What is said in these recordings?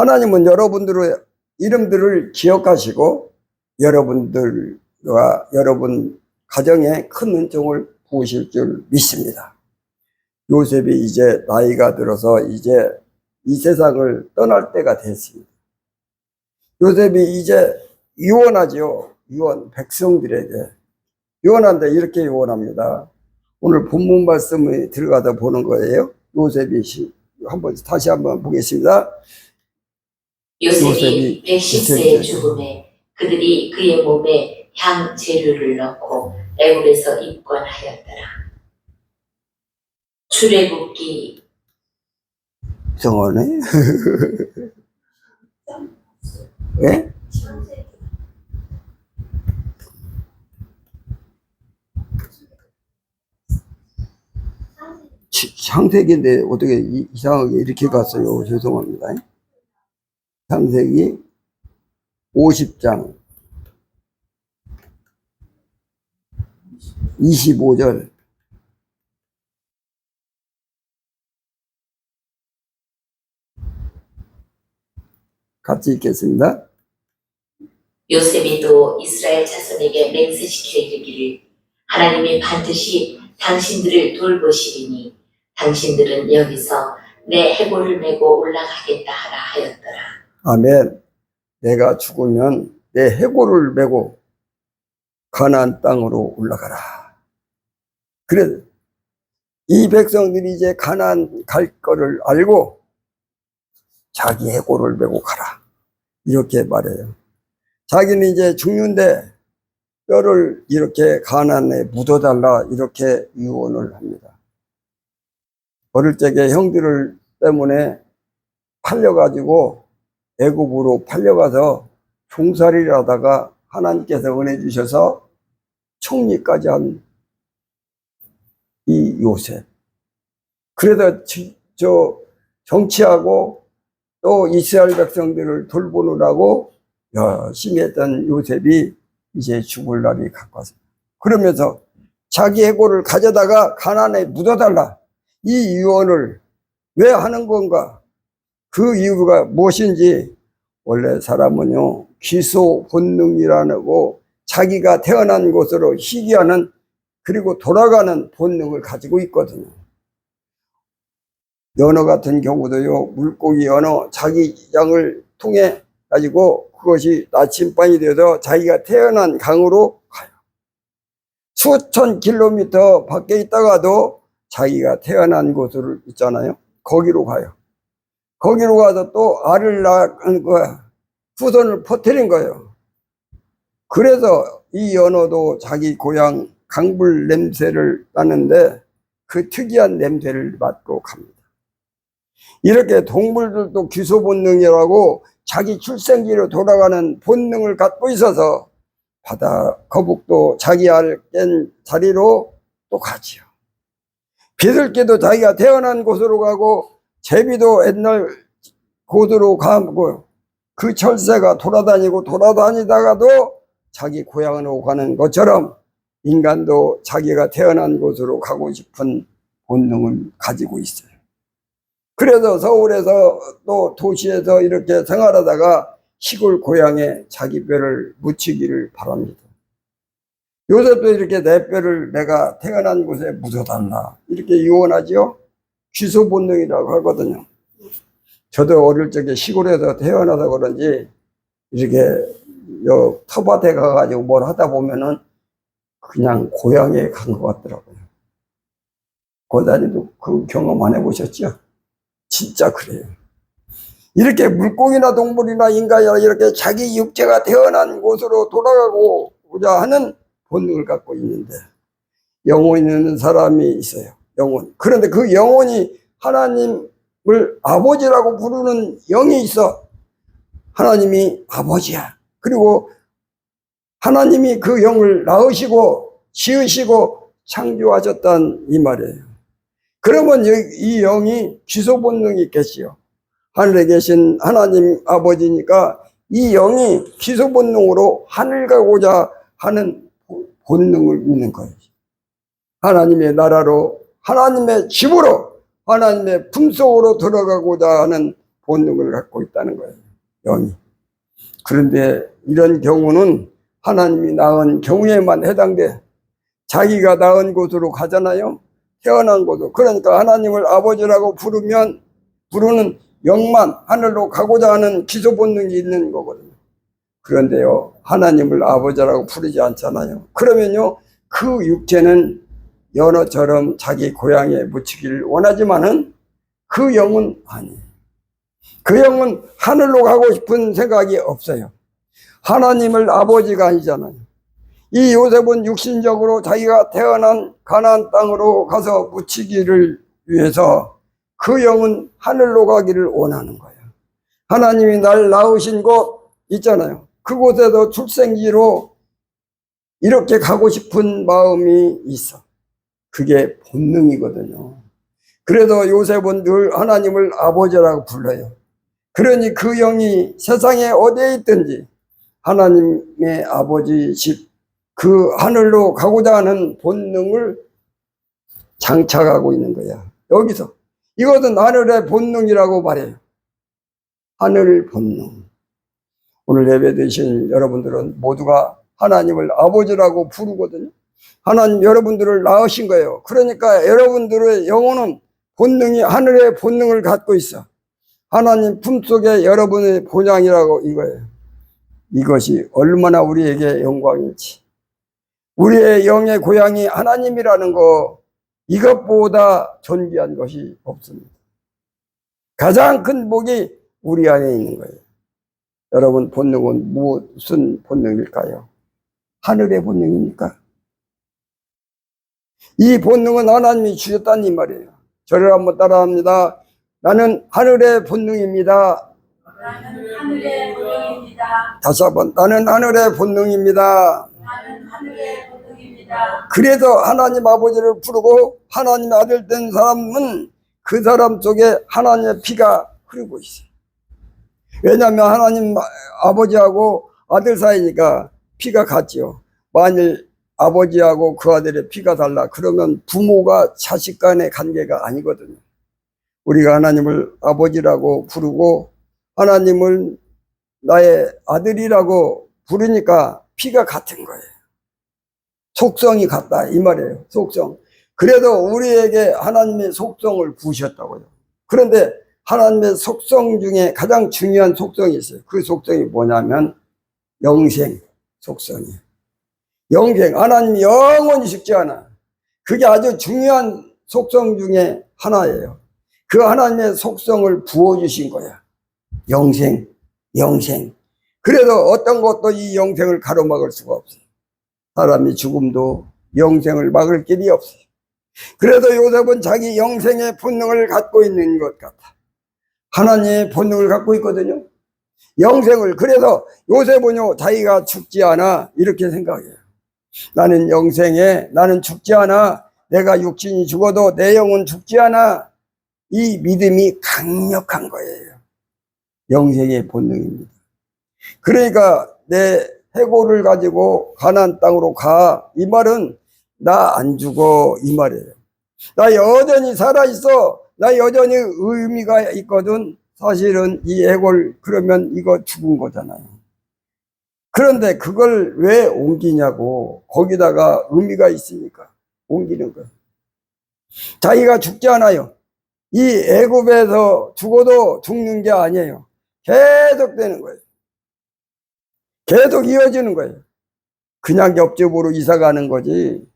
하나님은 여러분들의 이름들을 기억하시고 여러분들과 여러분 가정에 큰 은총을 부으실 줄 믿습니다. 요셉이 이제 나이가 들어서 이제 이 세상을 떠날 때가 됐습니다. 요셉이 이제 유언하죠. 유언, 백성들에게. 유언한데 이렇게 유언합니다. 오늘 본문 말씀에 들어가다 보는 거예요. 요셉이 다시 한번 보겠습니다. 요셉이 110세의 죽음에 그들이 그의 몸에 향 재료를 넣고 애굽에서 입건하였더라. 출애굽기 정원에 예? 창세기인데 어떻게 이상하게 이렇게 갔어요. 죄송합니다. 창세기 50장 25절 같이 읽겠습니다. 요셉이 또 이스라엘 자손에게 맹세시켜 이르기를 하나님이 반드시 당신들을 돌보시리니 당신들은 여기서 내 해골을 메고 올라가겠다 하라 하였더라. 아멘. 내가 죽으면 내 해골을 메고 가나안 땅으로 올라가라. 그래 이 백성들이 이제 가나안 갈 거를 알고 자기 해골을 메고 가라. 이렇게 말해요. 자기는 이제 죽는데 뼈를 이렇게 가나안에 묻어달라 이렇게 유언을 합니다. 어릴 적에 형들을 때문에 팔려가지고 애굽으로 팔려가서 종살이를 하다가 하나님께서 은혜 주셔서 총리까지 한 이 요셉. 그래서 정치하고 또 이스라엘 백성들을 돌보느라고 열심히 했던 요셉이 이제 죽을 날이 가까웠습니다. 그러면서 자기 해골을 가져다가 가나안에 묻어달라. 이 유언을 왜 하는 건가? 그 이유가 무엇인지 원래 사람은요 기소 본능이라고 자기가 태어난 곳으로 희귀하는 그리고 돌아가는 본능을 가지고 있거든요. 연어 같은 경우도요 물고기 연어 자기 양을 통해 가지고 그것이 나침반이 되어서 자기가 태어난 강으로 가요. 수천 킬로미터 밖에 있다가도 자기가 태어난 곳으로 있잖아요. 거기로 가요. 거기로 가서 또 알을 낳은 거야. 후손을 퍼뜨린 거예요. 그래서 이 연어도 자기 고향 강불 냄새를 나는데 그 특이한 냄새를 맡고 갑니다. 이렇게 동물들도 기소 본능이라고 자기 출생지로 돌아가는 본능을 갖고 있어서 바다 거북도 자기 알 깬 자리로 또 가지요. 비둘기도 자기가 태어난 곳으로 가고 제비도 옛날 곳으로 가고 그 철새가 돌아다니다가도 자기 고향으로 가는 것처럼 인간도 자기가 태어난 곳으로 가고 싶은 본능을 가지고 있어요. 그래서 서울에서 또 도시에서 이렇게 생활하다가 시골 고향에 자기 뼈를 묻히기를 바랍니다. 요셉도 이렇게 내 뼈를 내가 태어난 곳에 묻어달라 이렇게 유언하죠. 귀소 본능이라고 하거든요. 저도 어릴 적에 시골에서 태어나서 그런지 이렇게 텃밭에 가가지고 뭘 하다 보면은 그냥 고향에 간 것 같더라고요. 고다니도 그 경험 안 해보셨죠? 진짜 그래요. 이렇게 물고기나 동물이나 인간이나 이렇게 자기 육체가 태어난 곳으로 돌아가고자 하는 본능을 갖고 있는데 영혼이 있는 사람이 있어요. 영혼. 그런데 그 영혼이 하나님을 아버지라고 부르는 영이 있어. 하나님이 아버지야. 그리고 하나님이 그 영을 낳으시고 지으시고 창조하셨단 이 말이에요. 그러면 이 영이 기소 본능이 있겠지요. 하늘에 계신 하나님 아버지니까 이 영이 기소 본능으로 하늘 가고자 하는 본능을 있는 거예요. 하나님의 나라로 하나님의 집으로 하나님의 품속으로 들어가고자 하는 본능을 갖고 있다는 거예요. 영이. 그런데 이런 경우는 하나님이 낳은 경우에만 해당돼. 자기가 낳은 곳으로 가잖아요. 태어난 곳으로. 그러니까 하나님을 아버지라고 부르는 영만 하늘로 가고자 하는 기소 본능이 있는 거거든요. 그런데요, 하나님을 아버지라고 부르지 않잖아요. 그러면요, 그 육체는 연어처럼 자기 고향에 묻히기를 원하지만은 그 영은 아니에요. 그 영은 하늘로 가고 싶은 생각이 없어요. 하나님을 아버지가 아니잖아요. 이 요셉은 육신적으로 자기가 태어난 가나안 땅으로 가서 묻히기를 위해서 그 영은 하늘로 가기를 원하는 거예요. 하나님이 날 낳으신 곳 있잖아요. 그곳에도 출생지로 이렇게 가고 싶은 마음이 있어. 그게 본능이거든요. 그래도 요셉은 늘 하나님을 아버지라고 불러요. 그러니 그 영이 세상에 어디에 있든지 하나님의 아버지 집, 그 하늘로 가고자 하는 본능을 장착하고 있는 거야. 여기서. 이것은 하늘의 본능이라고 말해요. 하늘 본능. 오늘 예배 드신 여러분들은 모두가 하나님을 아버지라고 부르거든요. 하나님 여러분들을 낳으신 거예요. 그러니까 여러분들의 영혼은 본능이 하늘의 본능을 갖고 있어. 하나님 품속에 여러분의 본향이라고 이거예요. 이것이 얼마나 우리에게 영광인지. 우리의 영의 고향이 하나님이라는 거, 이것보다 존귀한 것이 없습니다. 가장 큰 복이 우리 안에 있는 거예요. 여러분, 본능은 무슨 본능일까요? 하늘의 본능입니까? 이 본능은 하나님이 주셨다는 이 말이에요. 저를 한번 따라합니다. 나는 하늘의 본능입니다. 나는 하늘의 본능입니다. 다시 한번, 나는 하늘의 본능입니다. 나는 하늘의 본능입니다. 그래서 하나님 아버지를 부르고 하나님의 아들 된 사람은 그 사람 속에 하나님의 피가 흐르고 있어요. 왜냐하면 하나님 아버지하고 아들 사이니까 피가 같죠. 만일 아버지하고 그 아들의 피가 달라 그러면 부모가 자식 간의 관계가 아니거든요. 우리가 하나님을 아버지라고 부르고 하나님을 나의 아들이라고 부르니까 피가 같은 거예요. 속성이 같다 이 말이에요. 속성. 그래도 우리에게 하나님의 속성을 부으셨다고요. 그런데 하나님의 속성 중에 가장 중요한 속성이 있어요. 그 속성이 뭐냐면 영생 속성이에요. 영생. 하나님이 영원히 죽지 않아. 그게 아주 중요한 속성 중에 하나예요. 그 하나님의 속성을 부어주신 거야. 영생, 영생. 그래도 어떤 것도 이 영생을 가로막을 수가 없어요. 사람이 죽음도 영생을 막을 길이 없어요. 그래도 요셉은 자기 영생의 본능을 갖고 있는 것 같아. 하나님의 본능을 갖고 있거든요. 영생을. 그래서 요셉은요, 자기가 죽지 않아 이렇게 생각해요. 나는 영생에, 나는 죽지 않아. 내가 육신이 죽어도 내 영은 죽지 않아. 이 믿음이 강력한 거예요. 영생의 본능입니다. 그러니까 내 해골을 가지고 가나안 땅으로 가. 이 말은 나 안 죽어 이 말이에요. 나 여전히 살아있어. 나 여전히 의미가 있거든. 사실은 이 해골 그러면 이거 죽은 거잖아요. 그런데 그걸 왜 옮기냐고. 거기다가 의미가 있으니까 옮기는 거예요. 자기가 죽지 않아요. 이 애굽에서 죽어도 죽는 게 아니에요. 계속 되는 거예요. 계속 이어지는 거예요. 그냥 옆집으로 이사 가는 거지.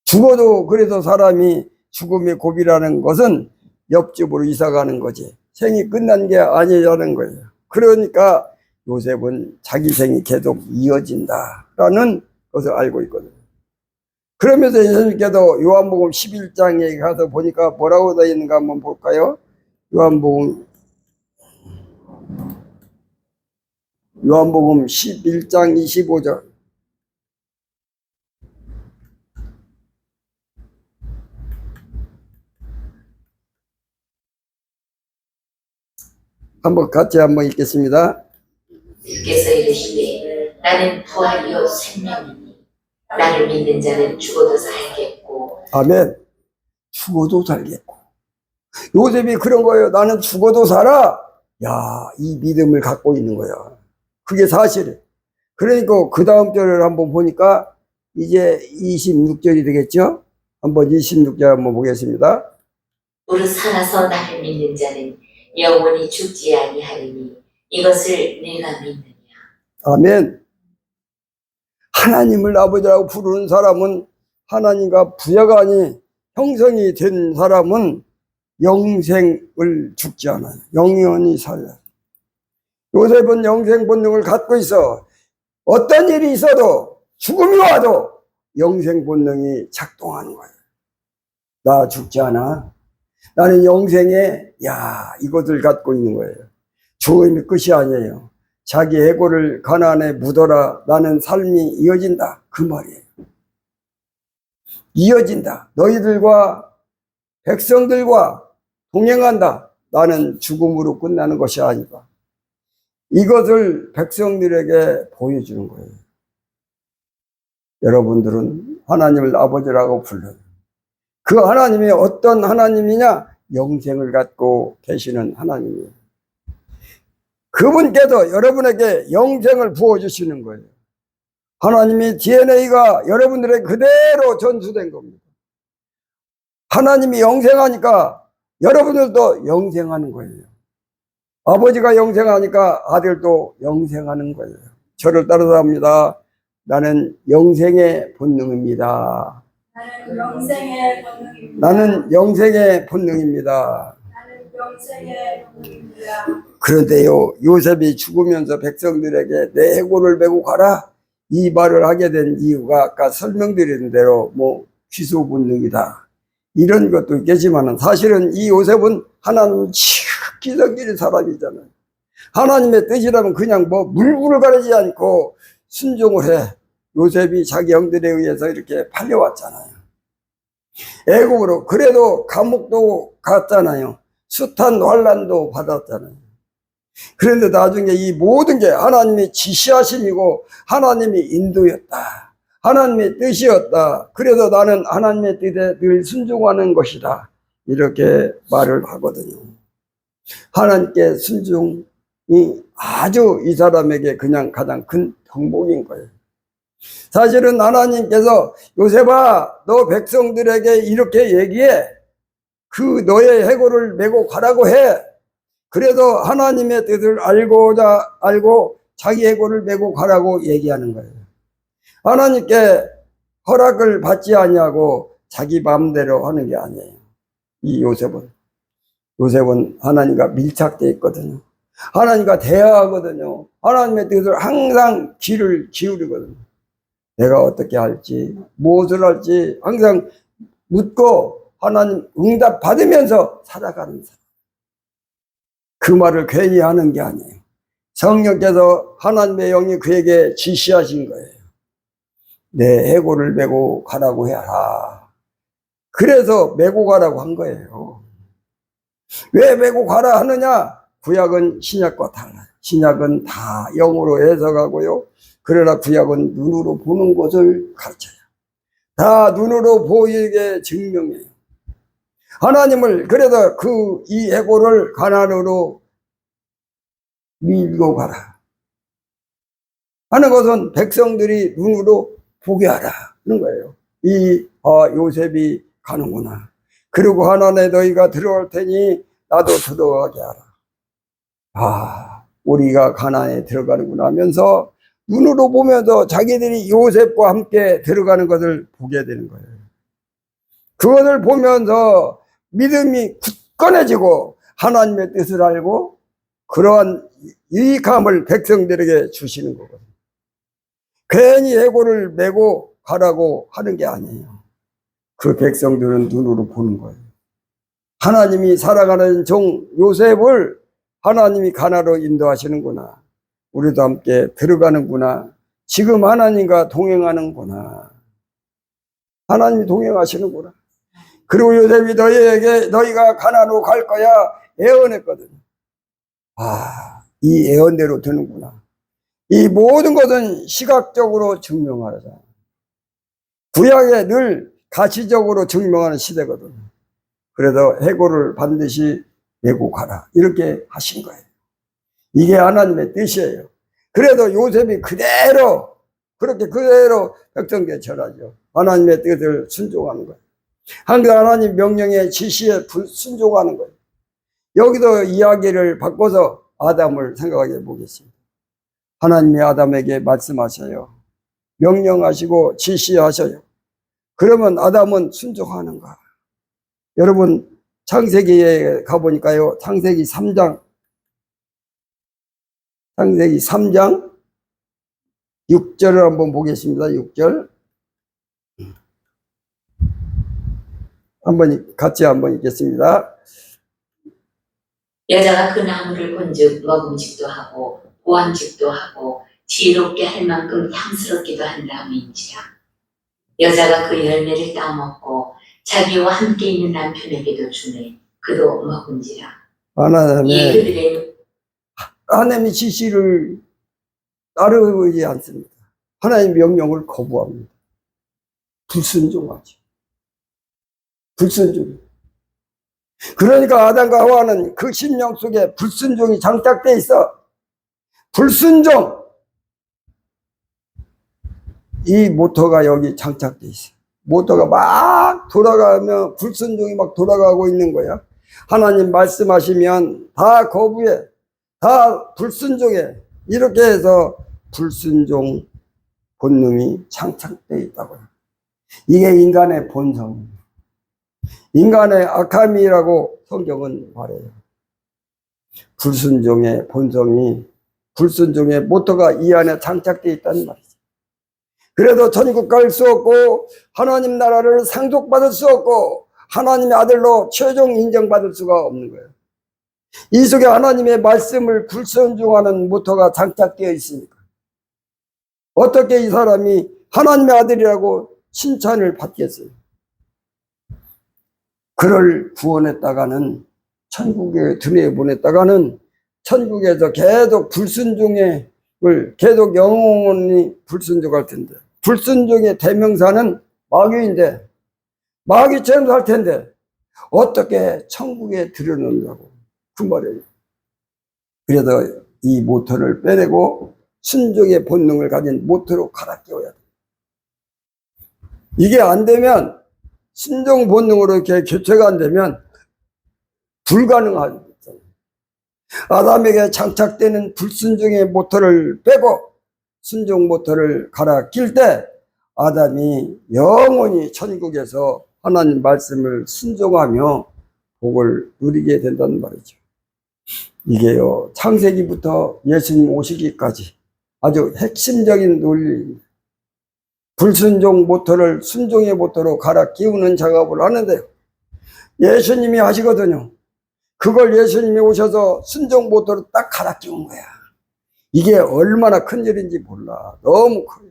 죽어도 그래서 사람이 죽음의 고비라는 것은 옆집으로 이사 가는 거지. 생이 끝난 게 아니라는 거예요. 그러니까 요셉은 자기 생이 계속 이어진다라는 것을 알고 있거든요. 그러면서 예수님께서 요한복음 11장에 가서 보니까 뭐라고 되어 있는가 한번 볼까요? 요한복음 11장 25절. 한번 같이 한번 읽겠습니다. 주께서 이르시되 나는 부활이요 생명이니 나를 믿는 자는 죽어도 살겠고 아멘. 죽어도 살겠고. 요셉이 그런 거예요. 나는 죽어도 살아. 야, 이 믿음을 갖고 있는 거야. 그게 사실이에요. 그러니까 그 다음 절을 한번 보니까 이제 26절이 되겠죠? 한번 26절 한번 보겠습니다. 무릇 살아서 나를 믿는 자는 영원히 죽지 아니하리니 이것을 내가 믿느냐. 아멘. 하나님을 아버지라고 부르는 사람은 하나님과 부야간이 형성이 된 사람은 영생을 죽지 않아요. 영원히 살아요. 요셉은 영생 본능을 갖고 있어. 어떤 일이 있어도 죽음이 와도 영생 본능이 작동하는 거예요. 나 죽지 않아. 나는 영생에 이것을 갖고 있는 거예요. 죽음이 끝이 아니에요. 자기 해골을 가나안에 묻어라. 나는 삶이 이어진다. 그 말이에요. 이어진다. 너희들과 백성들과 동행한다. 나는 죽음으로 끝나는 것이 아니다. 이것을 백성들에게 보여주는 거예요. 여러분들은 하나님을 아버지라고 불러요. 그 하나님이 어떤 하나님이냐? 영생을 갖고 계시는 하나님이에요. 그분께서 여러분에게 영생을 부어주시는 거예요. 하나님이 DNA가 여러분들에게 그대로 전수된 겁니다. 하나님이 영생하니까 여러분들도 영생하는 거예요. 아버지가 영생하니까 아들도 영생하는 거예요. 저를 따라서 합니다. 나는 영생의 본능입니다. 나는 영생의 본능입니다. 나는 영생의 본능입니다. 나는 영생의 본능입니다. 그런데요, 요셉이 죽으면서 백성들에게 내 해골을 메고 가라, 이 말을 하게 된 이유가 아까 설명드린 대로 귀소 본능이다, 이런 것도 있겠지만 사실은 이 요셉은 하나님 기적적인 사람이잖아요. 하나님의 뜻이라면 그냥 물불을 가리지 않고 순종을 해. 요셉이 자기 형들에 의해서 이렇게 팔려왔잖아요. 애국으로. 그래도 감옥도 갔잖아요. 숱한 환난도 받았잖아요. 그런데 나중에 이 모든 게 하나님의 지시하심이고 하나님의 인도였다. 하나님의 뜻이었다. 그래서 나는 하나님의 뜻에 늘 순종하는 것이다. 이렇게 말을 하거든요. 하나님께 순종이 아주 이 사람에게 그냥 가장 큰 덕목인 거예요. 사실은 하나님께서 요셉아, 너 백성들에게 이렇게 얘기해. 그 너의 해골을 메고 가라고 해. 그래서 하나님의 뜻을 알고 자기 해골을 메고 가라고 얘기하는 거예요. 하나님께 허락을 받지 아니하고 자기 마음대로 하는 게 아니에요. 이 요셉은 하나님과 밀착되어 있거든요. 하나님과 대화하거든요. 하나님의 뜻을 항상 귀를 기울이거든요. 내가 어떻게 할지, 무엇을 할지 항상 묻고 하나님 응답 받으면서 살아가는 사람. 그 말을 괜히 하는 게 아니에요. 성령께서 하나님의 영이 그에게 지시하신 거예요. 내 해골을 메고 가라고 해라. 그래서 메고 가라고 한 거예요. 왜 메고 가라 하느냐? 구약은 신약과 달라요. 신약은 다 영으로 해석하고요. 그러나 구약은 눈으로 보는 것을 가르쳐요. 다 눈으로 보이게 증명해요. 하나님을 그래서 이 해골을 가나안으로 밀고 가라 하는 것은 백성들이 눈으로 보게 하라 하는 거예요. 요셉이 가는구나. 그리고 가나안에 너희가 들어올 테니 나도 들어가게 하라. 우리가 가나안에 들어가는구나 하면서 눈으로 보면서 자기들이 요셉과 함께 들어가는 것을 보게 되는 거예요. 그것을 보면서 믿음이 굳건해지고 하나님의 뜻을 알고 그러한 유익함을 백성들에게 주시는 거거든요. 괜히 해골을 메고 가라고 하는 게 아니에요. 그 백성들은 눈으로 보는 거예요. 하나님이 사랑하는 종 요셉을 하나님이 가나안으로 인도하시는구나. 우리도 함께 들어가는구나. 지금 하나님과 동행하는구나. 하나님이 동행하시는구나. 그리고 요셉이 너희에게 너희가 가나안으로 갈 거야 예언했거든요. 이 예언대로 되는구나. 이 모든 것은 시각적으로 증명하잖아. 구약에 늘 가시적으로 증명하는 시대거든요. 그래도 해고를 반드시 메고 가라. 이렇게 하신 거예요. 이게 하나님의 뜻이에요. 그래도 요셉이 그대로 그렇게 그대로 백성에게 전하죠. 하나님의 뜻을 순종하는 거예요. 항상 하나님 명령의 지시에 순종하는 거예요. 여기도 이야기를 바꿔서 아담을 생각해 보겠습니다. 하나님이 아담에게 말씀하셔요. 명령하시고 지시하셔요. 그러면 아담은 순종하는가? 여러분 창세기에 가보니까요. 창세기 3장 6절을 한번 보겠습니다. 6절 같이 한번 읽겠습니다. 여자가 그 나무를 본즉 먹음직도 하고 보암직도 하고 지혜롭게 할 만큼 향스럽기도 한 나무인지라. 여자가 그 열매를 따먹고 자기와 함께 있는 남편에게도 주매 그도 먹은지라. 하나님의 지시를 따르지 않습니다. 하나님의 명령을 거부합니다. 불순종하죠. 불순종. 그러니까 아담과 하와는 그 심령 속에 불순종이 장착돼 있어. 불순종. 이 모터가 여기 장착돼 있어. 모터가 막 돌아가면 불순종이 막 돌아가고 있는 거야. 하나님 말씀하시면 다 거부해. 다 불순종해. 이렇게 해서 불순종 본능이 장착되어 있다고요. 이게 인간의 본성입니다. 인간의 악함이라고 성경은 말해요. 불순종의 본성이, 불순종의 모터가 이 안에 장착되어 있다는 말이죠. 그래도 천국 갈 수 없고 하나님 나라를 상속받을 수 없고 하나님의 아들로 최종 인정받을 수가 없는 거예요. 이 속에 하나님의 말씀을 불순종하는 모터가 장착되어 있으니까 어떻게 이 사람이 하나님의 아들이라고 칭찬을 받겠어요? 그를 구원했다가는 천국에 들여보냈다가는 천국에서 계속 불순종을 계속 영원히 불순종할 텐데, 불순종의 대명사는 마귀인데 마귀처럼 살 텐데 어떻게 천국에 들여놓느냐고 그 말이에요. 그래서 이 모터를 빼내고 순종의 본능을 가진 모터로 갈아 끼워야 돼. 이게 안 되면, 순종 본능으로 이렇게 교체가 안 되면 불가능하죠. 아담에게 장착되는 불순종의 모터를 빼고 순종 모터를 갈아 낄 때 아담이 영원히 천국에서 하나님 말씀을 순종하며 복을 누리게 된다는 말이죠. 이게요, 창세기부터 예수님 오시기까지 아주 핵심적인 논리입니다. 불순종 모터를 순종의 모터로 갈아 끼우는 작업을 하는데요. 예수님이 하시거든요. 그걸 예수님이 오셔서 순종 모터로 딱 갈아 끼운 거야. 이게 얼마나 큰 일인지 몰라. 너무 커요.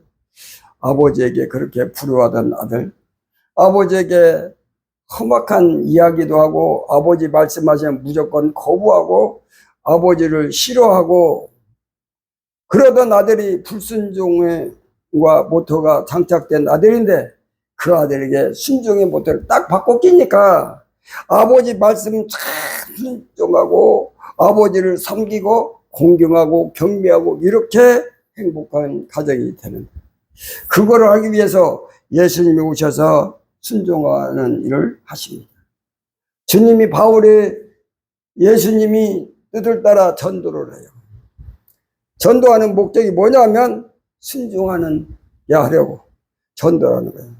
아버지에게 그렇게 불효하던 아들, 아버지에게 험악한 이야기도 하고 아버지 말씀하시면 무조건 거부하고 아버지를 싫어하고 그러던 아들이 불순종과 모터가 장착된 아들인데 그 아들에게 순종의 모터를 딱 바꿔 끼니까 아버지 말씀 참 순종하고 아버지를 섬기고 공경하고 경배하고 이렇게 행복한 가정이 되는, 그거를 하기 위해서 예수님이 오셔서 순종하는 일을 하십니다. 주님이 바울이 예수님이 뜻을 따라 전도를 해요. 전도하는 목적이 뭐냐면 순종하는 게 하려고 전도하는 거예요.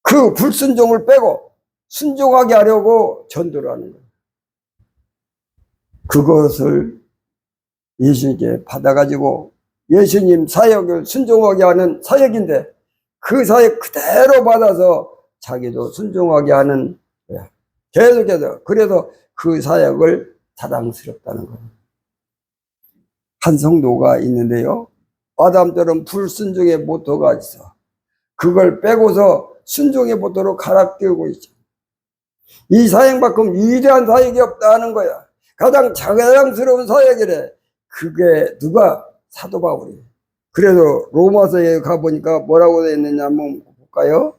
그 불순종을 빼고 순종하게 하려고 전도를 하는 거예요. 그것을 예수님께 받아가지고 예수님 사역을 순종하게 하는 사역인데 그 사역 그대로 받아서 자기도 순종하게 하는 거야. 계속해서. 그래서 그 사역을 자랑스럽다는 거예요. 한 성도가 있는데요. 아담처럼 불순종의 모토가 있어. 그걸 빼고서 순종의 모토로 갈아 끼우고 있죠. 이 사역만큼 위대한 사역이 없다는 거야. 가장 자랑스러운 사역이래. 그게 누가? 사도 바울이에요. 그래도 로마서에 가보니까 뭐라고 되어 있느냐 한번 볼까요?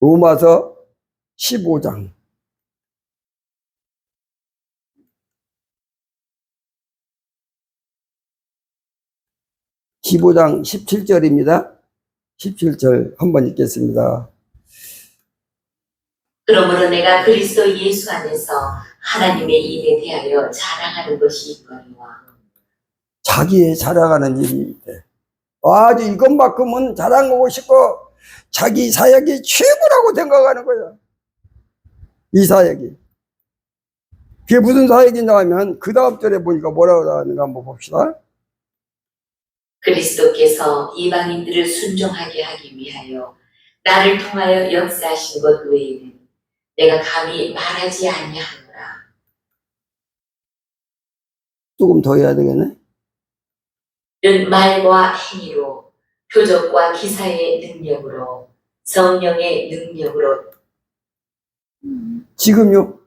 로마서 15장 17절입니다. 17절 한번 읽겠습니다. 그러므로 내가 그리스도 예수 안에서 하나님의 일에 대하여 자랑하는 것이 있거니와. 자기의 자랑하는 일이 있대. 아주 이것만큼은 자랑하고 싶고 자기 사역이 최고라고 생각하는 거야. 이 사역이. 그게 무슨 사역이냐 하면 그 다음 절에 보니까 뭐라고 하는가 한번 봅시다. 그리스도께서 이방인들을 순종하게 하기 위하여 나를 통하여 역사하신 것 외에는 내가 감히 말하지 아니하노라. 조금 더 해야 되겠네. 는 말과 행위로, 표적과 기사의 능력으로, 성령의 능력으로. 지금요,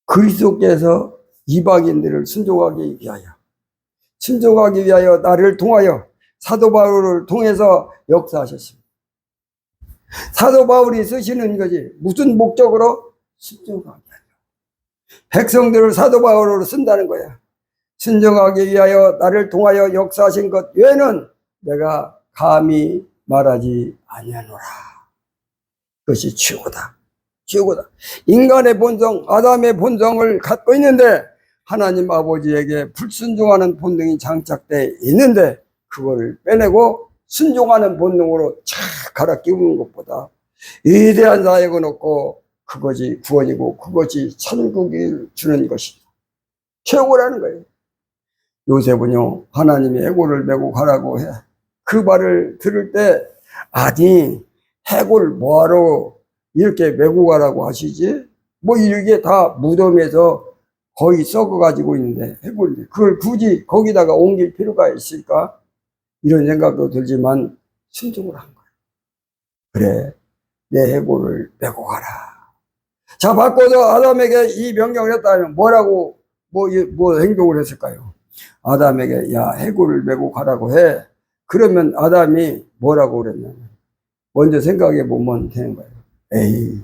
그리스도께서 이방인들을 순종하기 위하여 나를 통하여 사도 바울을 통해서 역사하셨습니다. 사도 바울이 쓰시는 것이 무슨 목적으로? 순종하기 위하여. 백성들을 사도 바울로 쓴다는 거야. 순종하기 위하여 나를 통하여 역사하신 것 외에는 내가 감히 말하지 아니하노라. 그것이 최고다. 최고다. 인간의 본성, 아담의 본성을 갖고 있는데 하나님 아버지에게 불순종하는 본능이 장착되어 있는데 그거를 빼내고 순종하는 본능으로 착 갈아 끼우는 것보다 위대한 사역은 없고 그것이 구원이고 그것이 천국을 주는 것이다. 최고라는 거예요. 요셉은요, 하나님의 해골을 메고 가라고 해. 그 말을 들을 때, 아니, 해골 뭐하러 이렇게 메고 가라고 하시지? 뭐 이게 다 무덤에서 거의 썩어가지고 있는데, 해골인데, 그걸 굳이 거기다가 옮길 필요가 있을까? 이런 생각도 들지만, 순종을 한 거예요. 그래, 내 해골을 메고 가라. 자, 바꿔서 아담에게 이 명령을 했다면 뭐라고, 뭐 행동을 했을까요? 아담에게 야 해골을 메고 가라고 해. 그러면 아담이 뭐라고 그랬냐면 먼저 생각해 보면 되는 거예요. 에이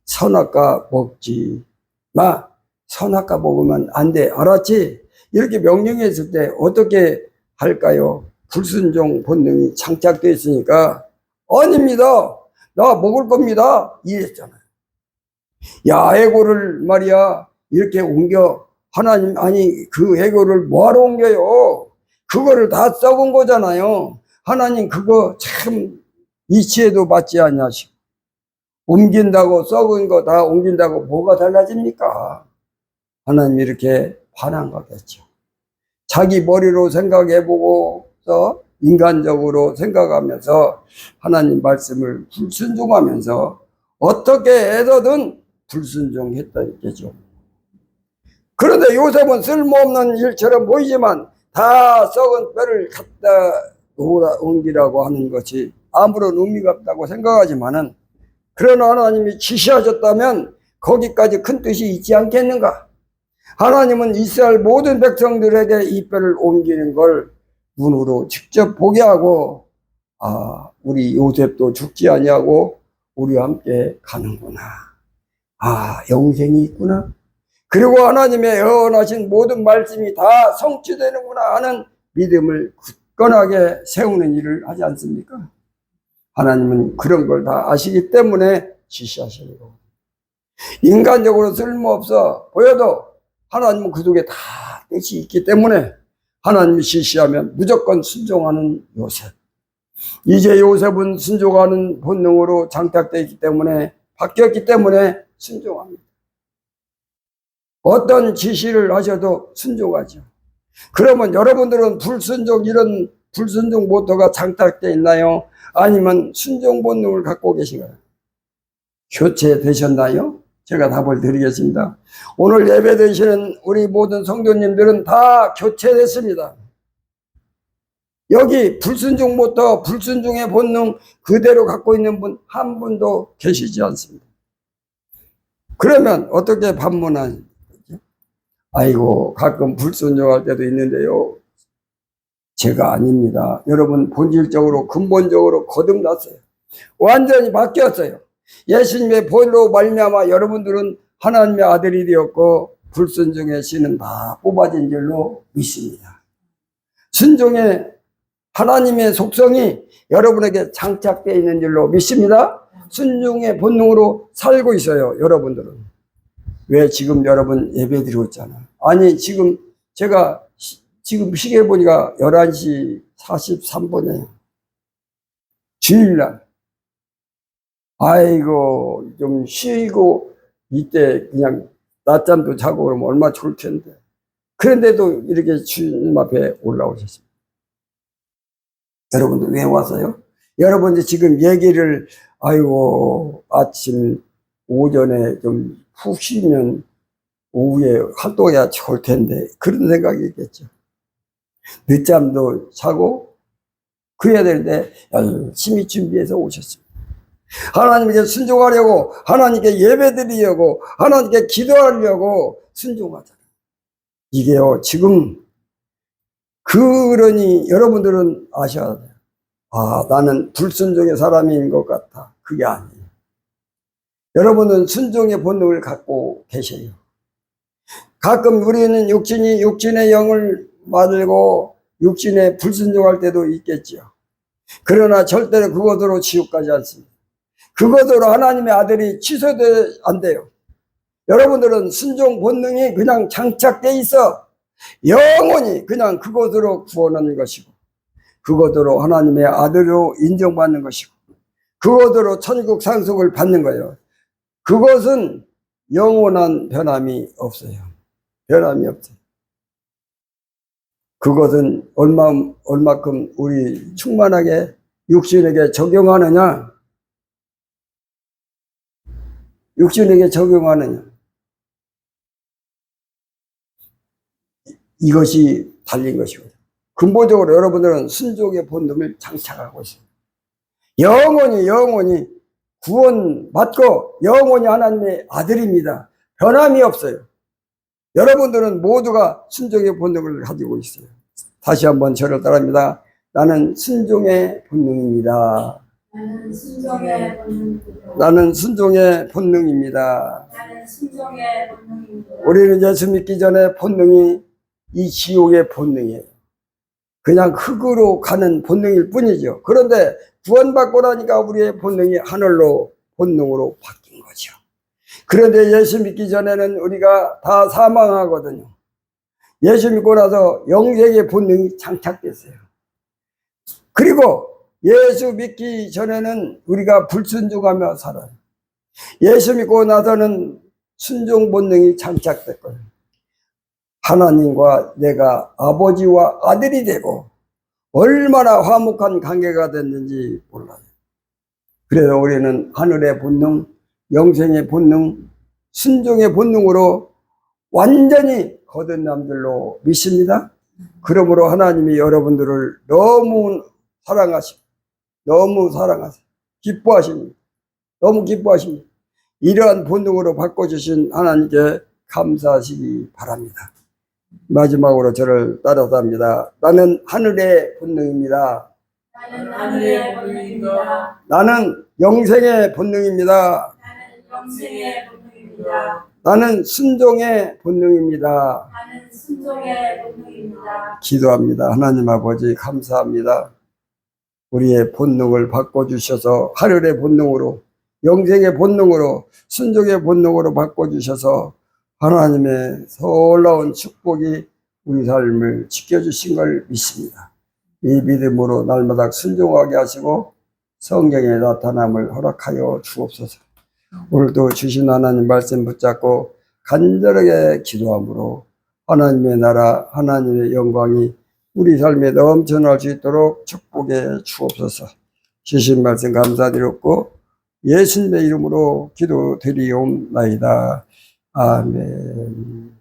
선악과 먹지 마. 선악과 먹으면 안 돼. 알았지? 이렇게 명령했을 때 어떻게 할까요? 불순종 본능이 장착되어 있으니까 아닙니다. 나 먹을 겁니다. 이랬잖아요. 야 해골을 말이야 이렇게 옮겨. 하나님, 아니, 그 해골을 뭐하러 옮겨요? 그거를 다 썩은 거잖아요. 하나님, 그거 참 이치에도 맞지 않냐시고. 옮긴다고, 썩은 거 다 옮긴다고 뭐가 달라집니까? 하나님 이렇게 반한 거겠죠. 자기 머리로 생각해보고서 인간적으로 생각하면서 하나님 말씀을 불순종하면서 어떻게 해서든 불순종했다는 거죠. 그런데 요셉은 쓸모없는 일처럼 보이지만 다 썩은 뼈를 갖다 옮기라고 하는 것이 아무런 의미가 없다고 생각하지만은 그러나 하나님이 지시하셨다면 거기까지 큰 뜻이 있지 않겠는가? 하나님은 이스라엘 모든 백성들에게 이 뼈를 옮기는 걸 눈으로 직접 보게 하고 아 우리 요셉도 죽지 아니하고 우리와 함께 가는구나. 아 영생이 있구나. 그리고 하나님의 예언하신 모든 말씀이 다 성취되는구나 하는 믿음을 굳건하게 세우는 일을 하지 않습니까? 하나님은 그런 걸 다 아시기 때문에 지시하시는 거고 인간적으로 쓸모없어 보여도 하나님은 그 속에 다 뜻이 있기 때문에 하나님이 지시하면 무조건 순종하는 요셉. 이제 요셉은 순종하는 본능으로 장착되어 있기 때문에 바뀌었기 때문에 순종합니다. 어떤 지시를 하셔도 순종하죠. 그러면 여러분들은 이런 불순종 모토가 장착되어 있나요? 아니면 순종 본능을 갖고 계신가요? 교체되셨나요? 제가 답을 드리겠습니다. 오늘 예배 드시는 우리 모든 성도님들은 다 교체됐습니다. 여기 불순종 모토, 불순종의 본능 그대로 갖고 있는 분 한 분도 계시지 않습니다. 그러면 어떻게 반문하냐? 아이고 가끔 불순종할 때도 있는데요. 제가 아닙니다. 여러분 본질적으로 근본적으로 거듭났어요. 완전히 바뀌었어요. 예수님의 보혈로 말미암아 여러분들은 하나님의 아들이 되었고 불순종의 씨는 다 뽑아진 줄로 믿습니다. 순종의 하나님의 속성이 여러분에게 장착되어 있는 줄로 믿습니다. 순종의 본능으로 살고 있어요. 여러분들은. 왜 지금 여러분 예배 드리고 있잖아요. 아니 지금 제가 지금 시계 보니까 11시 43분이에요. 주일날. 아이고 좀 쉬고 이때 그냥 낮잠도 자고 그러면 얼마나 좋을 텐데. 그런데도 이렇게 주님 앞에 올라오셨습니다. 여러분들 왜 왔어요? 여러분들 지금 얘기를 아이고 아침 오전에 좀 푹 쉬면 오후에 활동해야 좋을 텐데 그런 생각이 있겠죠. 늦잠도 자고 그래야 되는데 열심히 준비해서 오셨습니다. 하나님께 순종하려고, 하나님께 예배드리려고, 하나님께 기도하려고 순종하잖아요. 이게요 지금 그러니 여러분들은 아셔야 돼요. 아, 나는 불순종의 사람인 것 같아. 그게 아니에요. 여러분은 순종의 본능을 갖고 계셔요. 가끔 우리는 육신의 영을 만들고 육신에 불순종할 때도 있겠죠. 그러나 절대로 그것으로 지옥 가지 않습니다. 그것으로 하나님의 아들이 취소돼 안 돼요. 여러분들은 순종 본능이 그냥 장착돼 있어 영원히 그냥 그것으로 구원하는 것이고 그것으로 하나님의 아들로 인정받는 것이고 그것으로 천국 상속을 받는 거예요. 그것은 영원한 변함이 없어요. 변함이 없어요. 그것은 얼마큼 우리 충만하게 육신에게 적용하느냐, 육신에게 적용하느냐, 이것이 달린 것이거든요. 근본적으로 여러분들은 순종의 본능을 장착하고 있어요. 영원히 구원받고 영원히 하나님의 아들입니다. 변함이 없어요. 여러분들은 모두가 순종의 본능을 가지고 있어요. 다시 한번 저를 따라합니다. 나는 순종의 본능입니다. 나는 순종의 본능입니다. 나는 순종의 본능입니다. 나는 순종의 본능입니다. 우리는 예수 믿기 전에 본능이 이 지옥의 본능이에요. 그냥 흙으로 가는 본능일 뿐이죠. 그런데 구원받고 나니까 우리의 본능이 하늘로 본능으로 바뀐 거죠. 그런데 예수 믿기 전에는 우리가 다 사망하거든요. 예수 믿고 나서 영생의 본능이 장착됐어요. 그리고 예수 믿기 전에는 우리가 불순종하며 살아요. 예수 믿고 나서는 순종 본능이 장착됐거든요. 하나님과 내가 아버지와 아들이 되고 얼마나 화목한 관계가 됐는지 몰라요. 그래서 우리는 하늘의 본능, 영생의 본능, 순종의 본능으로 완전히 거듭남들로 믿습니다. 그러므로 하나님이 여러분들을 너무 사랑하시고 너무 기뻐하십니다. 너무 기뻐하십니다. 이러한 본능으로 바꿔주신 하나님께 감사하시기 바랍니다. 마지막으로 저를 따라서 합니다. 나는 하늘의 본능입니다. 나는 하늘의 본능입니다. 나는 영생의 본능입니다. 나는 영생의 본능입니다. 나는 순종의 본능입니다. 나는 순종의 본능입니다. 기도합니다. 하나님 아버지 감사합니다. 우리의 본능을 바꿔주셔서 하늘의 본능으로 영생의 본능으로 순종의 본능으로 바꿔주셔서 하나님의 놀라운 축복이 우리 삶을 지켜주신 걸 믿습니다. 이 믿음으로 날마다 순종하게 하시고 성경의 나타남을 허락하여 주옵소서. 오늘도 주신 하나님 말씀 붙잡고 간절하게 기도함으로 하나님의 나라, 하나님의 영광이 우리 삶에 넘쳐날 수 있도록 축복해 주옵소서. 주신 말씀 감사드렸고 예수님의 이름으로 기도드리옵나이다. 아멘.